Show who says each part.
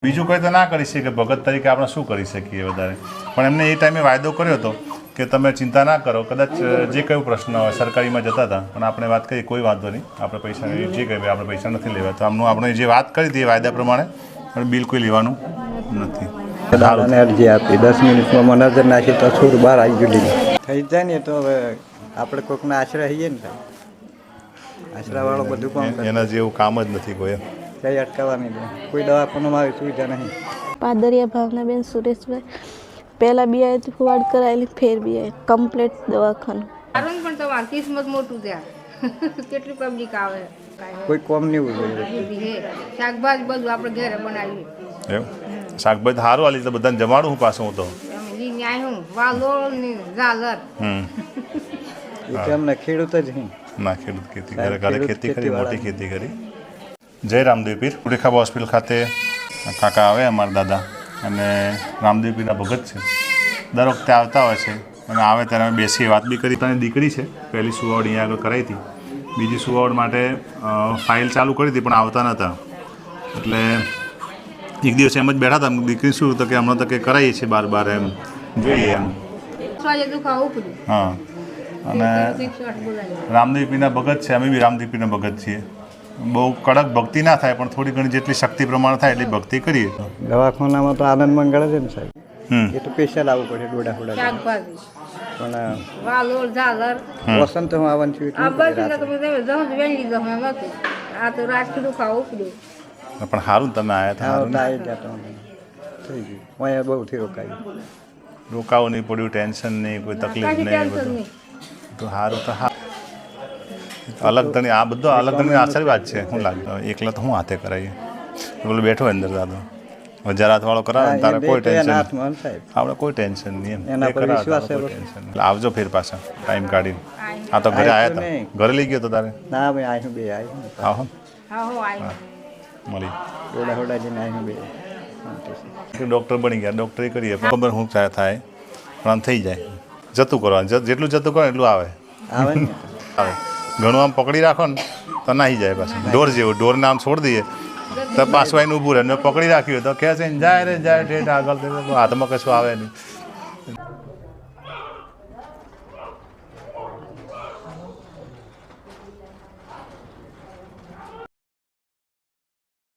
Speaker 1: બીજું કંઈ તો ના કરી શકીએ, ભગત તરીકે આપણે શું કરી શકીએ વધારે. પણ એમને એ ટાઈમે વાયદો કર્યો હતો કે તમે ચિંતા ના કરો, કદાચ જે કયો પ્રશ્ન હોય સરકારીમાં જતા હતા પણ આપણે વાત કરી કોઈ વાંધો નહીં, આપણે પૈસા જે કહીએ આપણે પૈસા નથી લેવા. તો આમનું આપણે જે વાત કરી હતી એ વાયદા પ્રમાણે પણ બિલ કોઈ લેવાનું નથી.
Speaker 2: દાદાને અરજી આપી 10 મિનિટમાં મને નજર નાખી તો છોડ બહાર આવી ગયું. થઈ જાય ને તો હવે આપણે કોઈકના આશરા હઈએ ને આશરાવાળો બધું કામ
Speaker 1: એના જેવું કામ જ નથી કોઈ.
Speaker 2: કઈ અટકાવવાની કોઈ દવાખાનામાં આવી સુવિધા નહીં.
Speaker 3: પાદરિયા ભાવનાબેન સુરેશભાઈ પહેલાં બી આવી ફુવાડ કરાયેલી, ફેર બી આવી કમ્પ્લીટ દવાખાનું.
Speaker 4: પણ તમારી કિસ્મત મોટું ત્યાં કેટલી પબ્લિક આવે,
Speaker 2: કોઈ કોમ નહીં હોય.
Speaker 4: શાકભાજી બધું આપણે ઘરે બનાવીએ.
Speaker 1: એવું શાકભાજી સારું હાલી તો બધાને જમાડું હું પાછું હું તો
Speaker 4: હું વાલોળ ને ઝાલર.
Speaker 2: એ અમને ખેડૂત જ નહીં
Speaker 1: ના, ખેડૂત ખેતી ઘરે ઘરે ખેતી કરી, મોટી ખેતી કરી. જય રામદેવ પીર. રેખાબા હોસ્પિટલ ખાતે કાકા આવે અમારા દાદા, અને રામદેવ પીરના ભગત છે. દર વખતે આવતા હોય છે અને આવે ત્યારે અમે બેસીએ, વાત બી કરી. તને દીકરી છે, પહેલી સુવાવડ અહીંયા આગળ કરાવી હતી, બીજી સુવાવડ માટે ફાઇલ ચાલુ કરી હતી પણ આવતા નહોતા. એટલે એક દિવસ એમ જ બેઠા હતા, દીકરી શું તો કે હમણાં તો કે કરાવીએ છીએ બાર એમ જોઈએ એમ. હા, અને રામદેવ પીરના ભગત છે, અમે બી રામદેવ પીરના ભગત છીએ. બહુ કડક ભક્તિ ના થાય પણ થોડી ઘણી જેટલી શક્તિ પ્રમાણે થાય એટલી ભક્તિ કરીએ.
Speaker 2: દવાખાનામાં તો આનંદ મંગળ છે ને સાહેબ, એ તો સ્પેશિયલ આવવું પડે ડોડા
Speaker 4: શાકભાજી
Speaker 2: પણ
Speaker 4: વાલોળ ઝાલર
Speaker 2: વસંત હું આવવાનું છું
Speaker 4: આ તો રાજકીય દુખાવો ઉપડ્યો.
Speaker 1: પણ સારું તમે આવ્યા હતા.
Speaker 2: આવી ગયા તો થઈ ગયું. અહીંયા બહુ થી રોકાયું,
Speaker 1: રોકાવું નહીં પડ્યું, ટેન્શન નહીં, કોઈ તકલીફ નહીં, બધું તો સારું. તો હા, અલગ તને આ બધો અલગ તને આશરી વાત છે. શું લાગે એકલા તો હું હાથે કરાવીએ, બોલો બેઠો અંદર દાદો હજાર વાળો કરાવે ને તારે કોઈ ટેન્શન, આપણે કોઈ ટેન્શન નહીં એમ ટેન્શન. આવજો ફેર પાછા ટાઈમ કાઢીને. આ તો ઘરે આવ્યા હતા, ઘરે લઈ ગયો તો તારે?
Speaker 2: ના ભાઈ આવ્યું બે આવ્યું.
Speaker 1: આવો મળી
Speaker 2: થોડા થોડા જઈને આવ્યું બે.
Speaker 1: ડૉક્ટર બની ગયા, ડૉક્ટરી કરીએ ખબર શું થાય પણ આમ થઈ જાય. જતું કરવાનું, જેટલું જતું કરો એટલું આવે આવે. ઘણું આમ પકડી રાખો ને તો નાહી જાય પાછું. ઢોર જેવું, ઢોરને આમ છોડી દઈએ તો પાછું આવીને ઊભું રહે. પકડી રાખ્યું તો કહે છે જાય રે જાય ઠેઠ આગળ, હાથમાં કશું આવે નહીં.